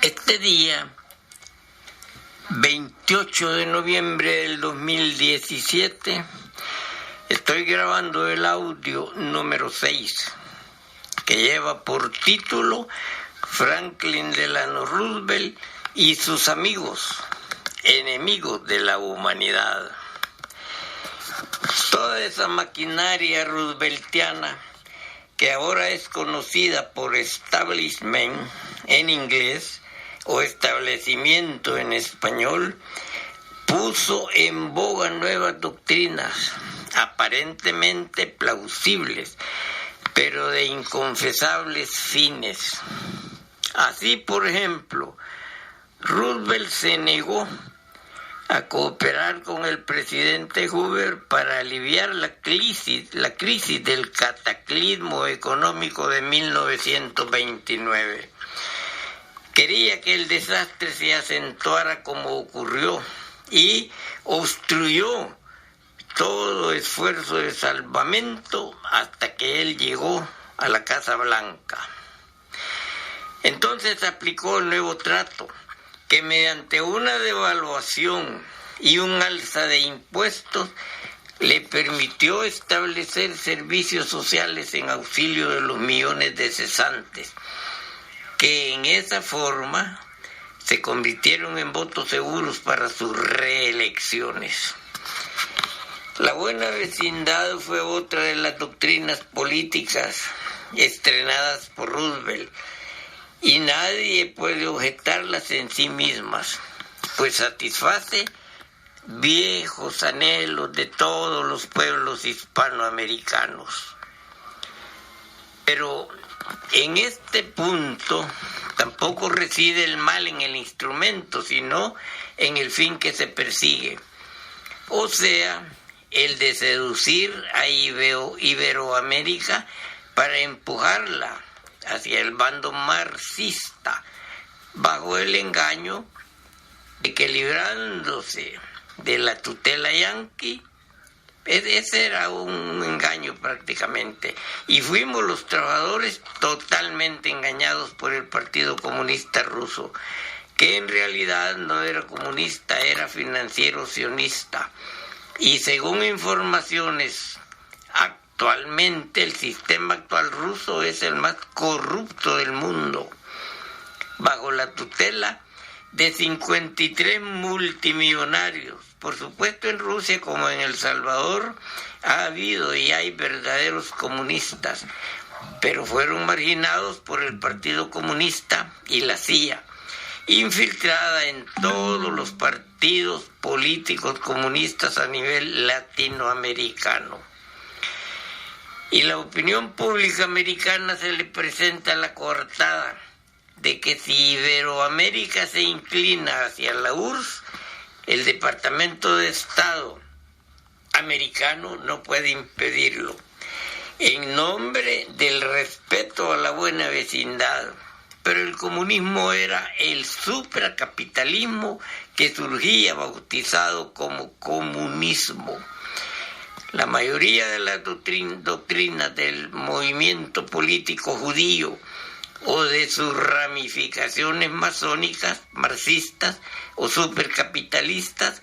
Este día, 28 de noviembre del 2017, estoy grabando el audio número 6, que lleva por título Franklin Delano Roosevelt y sus amigos, enemigos de la humanidad. Toda esa maquinaria rooseveltiana, que ahora es conocida por establishment en inglés o establecimiento en español, puso en boga nuevas doctrinas aparentemente plausibles, pero de inconfesables fines. Así, por ejemplo, Roosevelt se negó a cooperar con el presidente Hoover para aliviar la crisis del cataclismo económico de 1929. Quería que el desastre se acentuara como ocurrió y obstruyó todo esfuerzo de salvamento hasta que él llegó a la Casa Blanca. Entonces aplicó el nuevo trato, que mediante una devaluación y un alza de impuestos le permitió establecer servicios sociales en auxilio de los millones de cesantes, que en esa forma se convirtieron en votos seguros para sus reelecciones. La buena vecindad fue otra de las doctrinas políticas estrenadas por Roosevelt, y nadie puede objetarlas en sí mismas, pues satisface viejos anhelos de todos los pueblos hispanoamericanos. Pero en este punto tampoco reside el mal en el instrumento, sino en el fin que se persigue, o sea, el de seducir a Iberoamérica para empujarla hacia el bando marxista, bajo el engaño de que, librándose de la tutela yanqui, ese era un engaño prácticamente, y fuimos los trabajadores totalmente engañados por el Partido Comunista Ruso, que en realidad no era comunista, era financiero sionista, y según informaciones actualmente, el sistema actual ruso es el más corrupto del mundo, bajo la tutela de 53 multimillonarios. Por supuesto, en Rusia como en El Salvador ha habido y hay verdaderos comunistas, pero fueron marginados por el Partido Comunista y la CIA, infiltrada en todos los partidos políticos comunistas a nivel latinoamericano. Y la opinión pública americana se le presenta la coartada de que si Iberoamérica se inclina hacia la URSS, el Departamento de Estado americano no puede impedirlo, en nombre del respeto a la buena vecindad. Pero el comunismo era el supracapitalismo que surgía bautizado como comunismo. La mayoría de las doctrinas del movimiento político judío o de sus ramificaciones masónicas, marxistas o supercapitalistas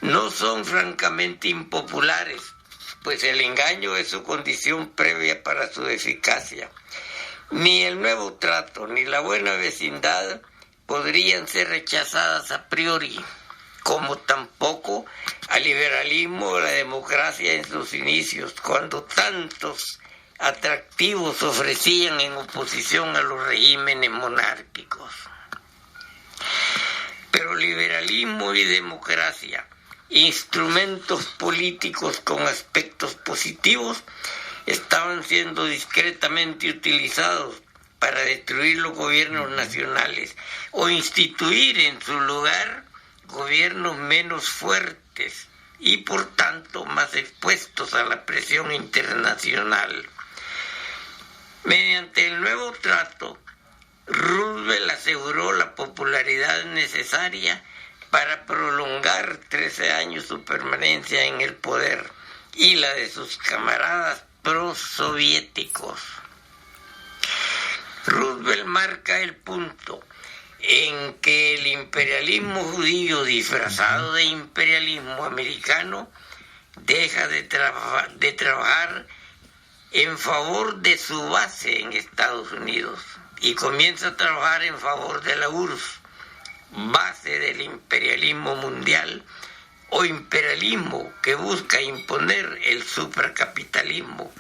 no son francamente impopulares, pues el engaño es su condición previa para su eficacia. Ni el nuevo trato ni la buena vecindad podrían ser rechazadas a priori, como tampoco al liberalismo o la democracia en sus inicios, cuando tantos atractivos ofrecían en oposición a los regímenes monárquicos. Pero liberalismo y democracia, instrumentos políticos con aspectos positivos, estaban siendo discretamente utilizados para destruir los gobiernos nacionales o instituir en su lugar gobiernos menos fuertes y por tanto más expuestos a la presión internacional. Mediante el nuevo trato, Roosevelt aseguró la popularidad necesaria para prolongar 13 años su permanencia en el poder y la de sus camaradas prosoviéticos. Roosevelt marca el punto en que el imperialismo judío disfrazado de imperialismo americano deja de trabajar en favor de su base en Estados Unidos y comienza a trabajar en favor de la URSS, base del imperialismo mundial o imperialismo que busca imponer el supercapitalismo.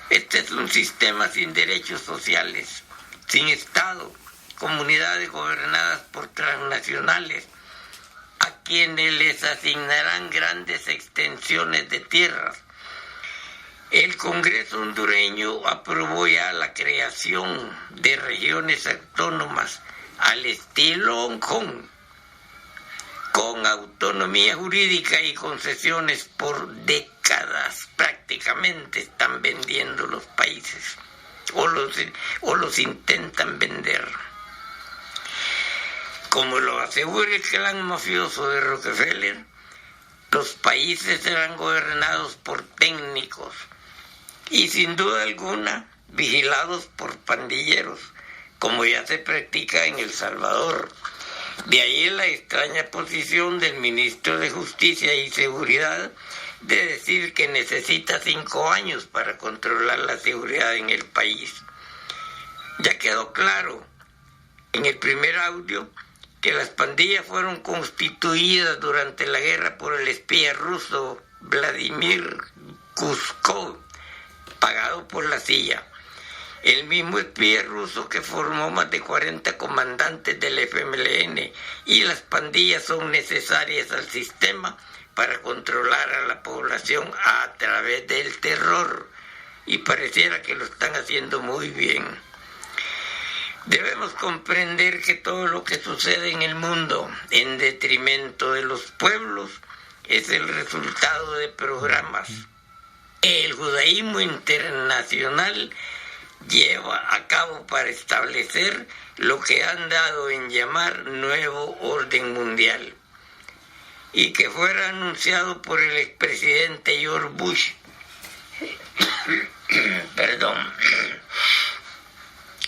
Este es un sistema sin derechos sociales, sin Estado, comunidades gobernadas por transnacionales, a quienes les asignarán grandes extensiones de tierras. El Congreso hondureño aprobó ya la creación de regiones autónomas al estilo Hong Kong, con autonomía jurídica y concesiones por décadas. Prácticamente están vendiendo los países o los intentan vender. Como lo asegura el clan mafioso de Rockefeller, los países serán gobernados por técnicos y sin duda alguna vigilados por pandilleros, como ya se practica en El Salvador. De ahí la extraña posición del ministro de Justicia y Seguridad de decir que necesita 5 años para controlar la seguridad en el país. Ya quedó claro en el primer audio que las pandillas fueron constituidas durante la guerra por el espía ruso Vladimir Kuskov, pagado por la CIA. El mismo espía ruso que formó más de 40 comandantes del FMLN, y las pandillas son necesarias al sistema para controlar a la población a través del terror, y pareciera que lo están haciendo muy bien. Debemos comprender que todo lo que sucede en el mundo en detrimento de los pueblos es el resultado de programas. El judaísmo internacional lleva a cabo para establecer lo que han dado en llamar nuevo orden mundial, y que fuera anunciado por el expresidente George Bush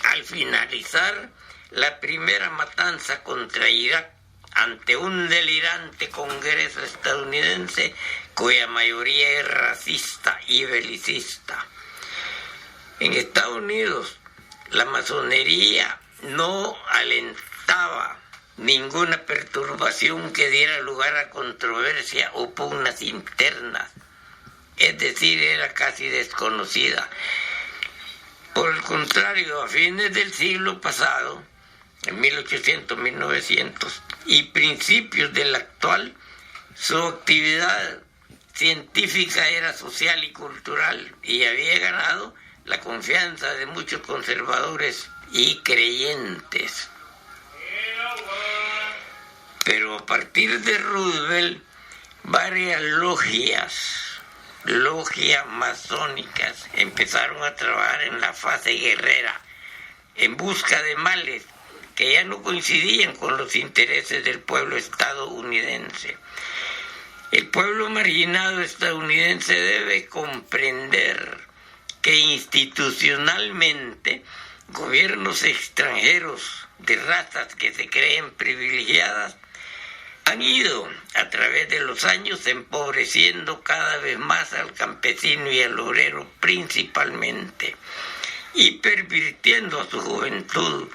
al finalizar la primera matanza contra Irak ante un delirante Congreso estadounidense cuya mayoría es racista y belicista. En Estados Unidos, la masonería no alentaba ninguna perturbación que diera lugar a controversia o pugnas internas, es decir, era casi desconocida. Por el contrario, a fines del siglo pasado, en 1800, 1900 y principios del actual, su actividad científica era social y cultural y había ganado la confianza de muchos conservadores y creyentes. Pero a partir de Roosevelt, varias logias masónicas empezaron a trabajar en la fase guerrera en busca de males que ya no coincidían con los intereses del pueblo estadounidense. El pueblo marginado estadounidense debe comprender que institucionalmente gobiernos extranjeros de razas que se creen privilegiadas han ido a través de los años empobreciendo cada vez más al campesino y al obrero principalmente, y pervirtiendo a su juventud,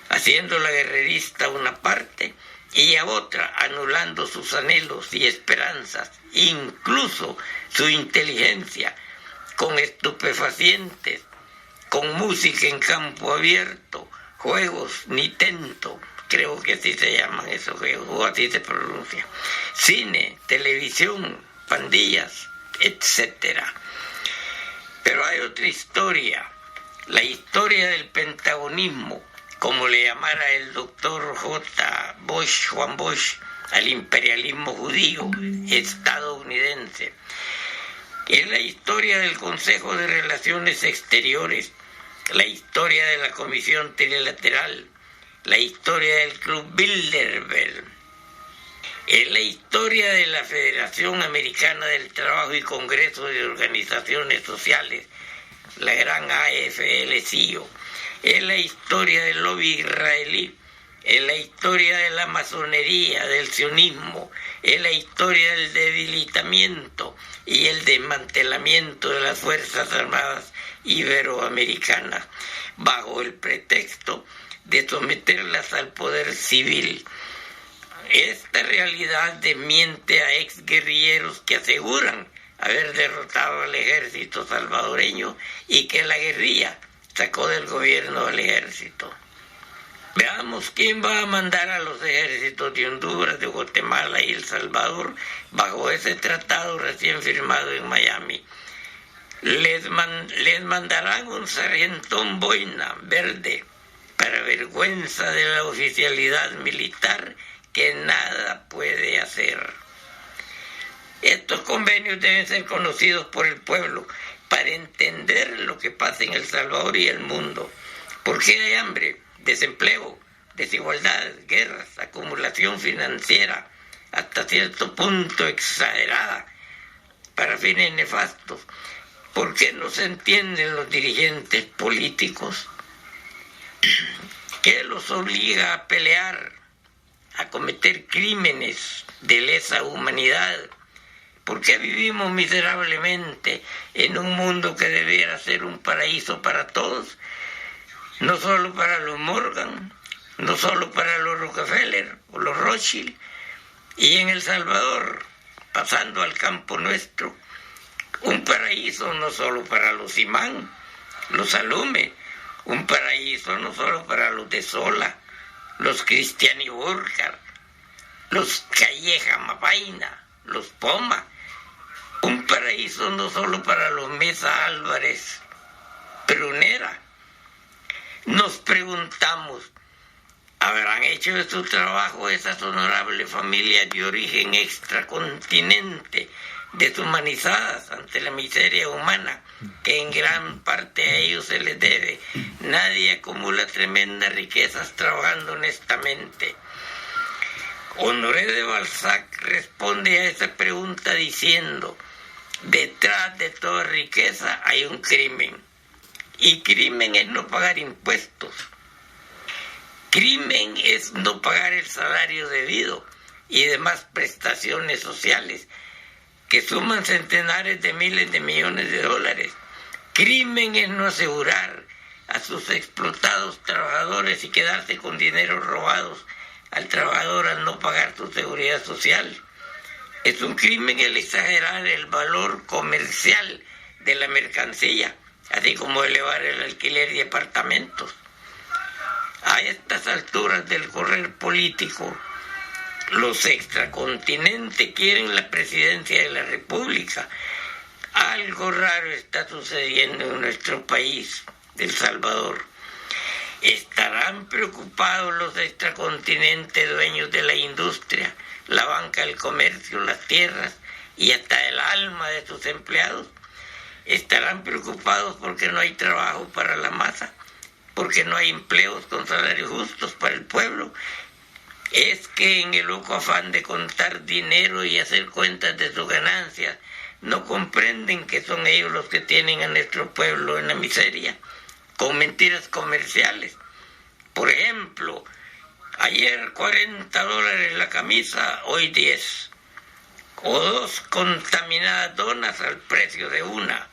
haciendo la guerrerista una parte y a otra anulando sus anhelos y esperanzas, incluso su inteligencia, con estupefacientes, con música en campo abierto, juegos Nintendo, creo que así se llaman esos juegos, o así se pronuncia, cine, televisión, pandillas, etc. Pero hay otra historia, la historia del pentagonismo, como le llamara el doctor Juan Bosch, al imperialismo judío estadounidense. Es la historia del Consejo de Relaciones Exteriores, la historia de la Comisión Trilateral, la historia del Club Bilderberg, es la historia de la Federación Americana del Trabajo y Congreso de Organizaciones Sociales, la gran AFL-CIO, es la historia del lobby israelí en la historia de la masonería, del sionismo, en la historia del debilitamiento y el desmantelamiento de las Fuerzas Armadas Iberoamericanas, bajo el pretexto de someterlas al poder civil. Esta realidad desmiente a exguerrilleros que aseguran haber derrotado al ejército salvadoreño y que la guerrilla sacó del gobierno al ejército. Veamos quién va a mandar a los ejércitos de Honduras, de Guatemala y El Salvador bajo ese tratado recién firmado en Miami. Les mandarán un sargentón boina verde, para vergüenza de la oficialidad militar que nada puede hacer. Estos convenios deben ser conocidos por el pueblo para entender lo que pasa en El Salvador y el mundo. ¿Por qué hay hambre, desempleo, desigualdad, guerras, acumulación financiera, hasta cierto punto exagerada, para fines nefastos? ¿Por qué no se entienden los dirigentes políticos? ¿Qué los obliga a pelear, a cometer crímenes de lesa humanidad? ¿Por qué vivimos miserablemente en un mundo que debiera ser un paraíso para todos? No solo para los Morgan, no solo para los Rockefeller o los Rothschild. Y en El Salvador, pasando al campo nuestro, un paraíso no solo para los Imán, los Alume, un paraíso no solo para los de Sola, los Cristiani Burkhardt, los Calleja Mapaina, los Poma, un paraíso no solo para los Mesa Álvarez, Prunera. Nos preguntamos, ¿habrán hecho de su trabajo esas honorables familias de origen extracontinente, deshumanizadas ante la miseria humana que en gran parte a ellos se les debe? Nadie acumula tremendas riquezas trabajando honestamente. Honoré de Balzac responde a esa pregunta diciendo: detrás de toda riqueza hay un crimen, y crimen es no pagar impuestos. Crimen es no pagar el salario debido y demás prestaciones sociales que suman centenares de miles de millones de dólares. Crimen es no asegurar a sus explotados trabajadores y quedarse con dinero robados al trabajador al no pagar su seguridad social. Es un crimen el exagerar el valor comercial de la mercancía, así como elevar el alquiler de apartamentos. A estas alturas del correr político, los extracontinentes quieren la presidencia de la República. Algo raro está sucediendo en nuestro país, El Salvador. ¿Estarán preocupados los extracontinentes dueños de la industria, la banca, el comercio, las tierras y hasta el alma de sus empleados? ¿Estarán preocupados porque no hay trabajo para la masa? ¿Porque no hay empleos con salarios justos para el pueblo? Es que en el loco afán de contar dinero y hacer cuentas de sus ganancias, no comprenden que son ellos los que tienen a nuestro pueblo en la miseria, con mentiras comerciales. Por ejemplo, ayer $40 la camisa, hoy 10. O 2 contaminadas donas al precio de una.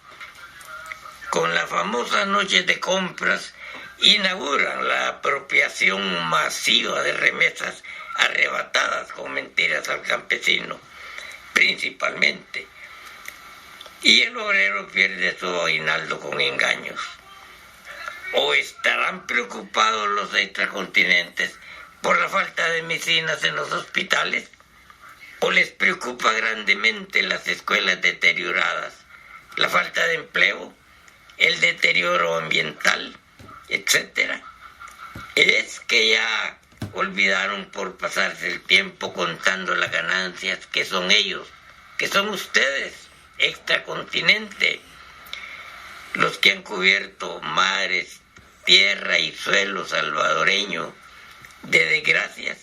Con las famosas noches de compras, inauguran la apropiación masiva de remesas arrebatadas con mentiras al campesino, principalmente. Y el obrero pierde su aguinaldo con engaños. ¿O estarán preocupados los extracontinentes por la falta de medicinas en los hospitales? ¿O les preocupa grandemente las escuelas deterioradas, la falta de empleo, el deterioro ambiental, etcétera? Es que ya olvidaron por pasarse el tiempo contando las ganancias que son ellos, que son ustedes, extracontinente, los que han cubierto mares, tierra y suelo salvadoreño de desgracias,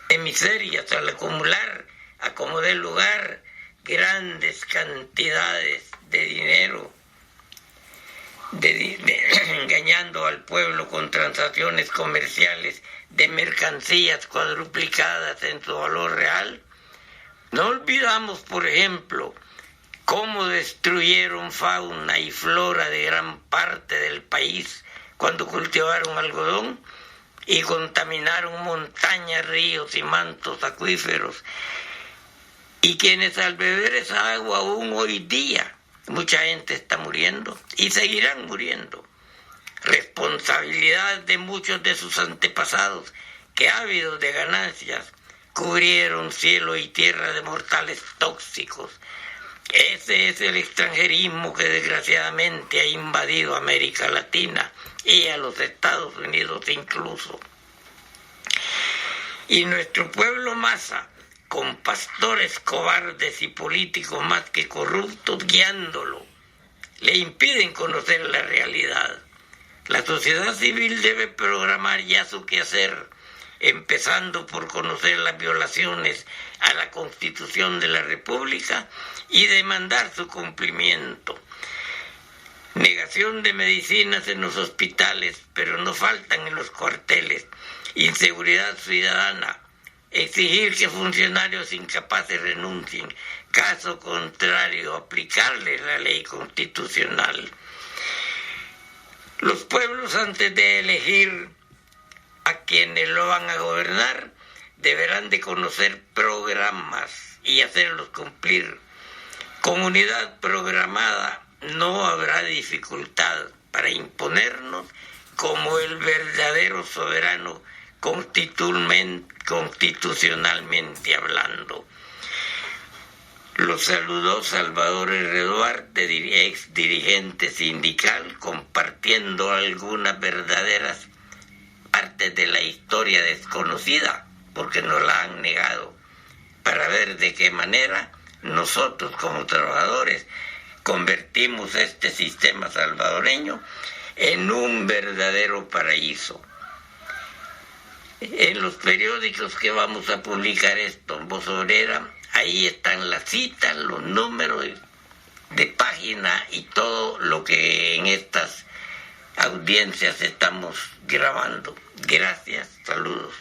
de miserias, al acumular, a como dé lugar, grandes cantidades de dinero. engañando al pueblo con transacciones comerciales de mercancías cuadruplicadas en su valor real. No olvidamos, por ejemplo, cómo destruyeron fauna y flora de gran parte del país cuando cultivaron algodón y contaminaron montañas, ríos y mantos acuíferos. Y quienes al beber esa agua aún hoy día, mucha gente está muriendo y seguirán muriendo. Responsabilidad de muchos de sus antepasados que, ávidos de ganancias, cubrieron cielo y tierra de mortales tóxicos. Ese es el extranjerismo que desgraciadamente ha invadido América Latina y a los Estados Unidos incluso. Y nuestro pueblo masa, con pastores cobardes y políticos más que corruptos guiándolo, le impiden conocer la realidad. La sociedad civil debe programar ya su quehacer, empezando por conocer las violaciones a la Constitución de la República y demandar su cumplimiento. Negación de medicinas en los hospitales, pero no faltan en los cuarteles. Inseguridad ciudadana. Exigir que funcionarios incapaces renuncien. Caso contrario, aplicarles la ley constitucional. Los pueblos, antes de elegir a quienes lo van a gobernar, deberán de conocer programas y hacerlos cumplir. Con unidad programada no habrá dificultad para imponernos como el verdadero soberano constitucionalmente hablando. Los saludó Salvador R. Duarte, ex dirigente sindical, compartiendo algunas verdaderas partes de la historia desconocida, porque nos la han negado, para ver de qué manera nosotros como trabajadores convertimos este sistema salvadoreño en un verdadero paraíso. En los periódicos que vamos a publicar esto, en Voz Obrera, ahí están las citas, los números de página y todo lo que en estas audiencias estamos grabando. Gracias, saludos.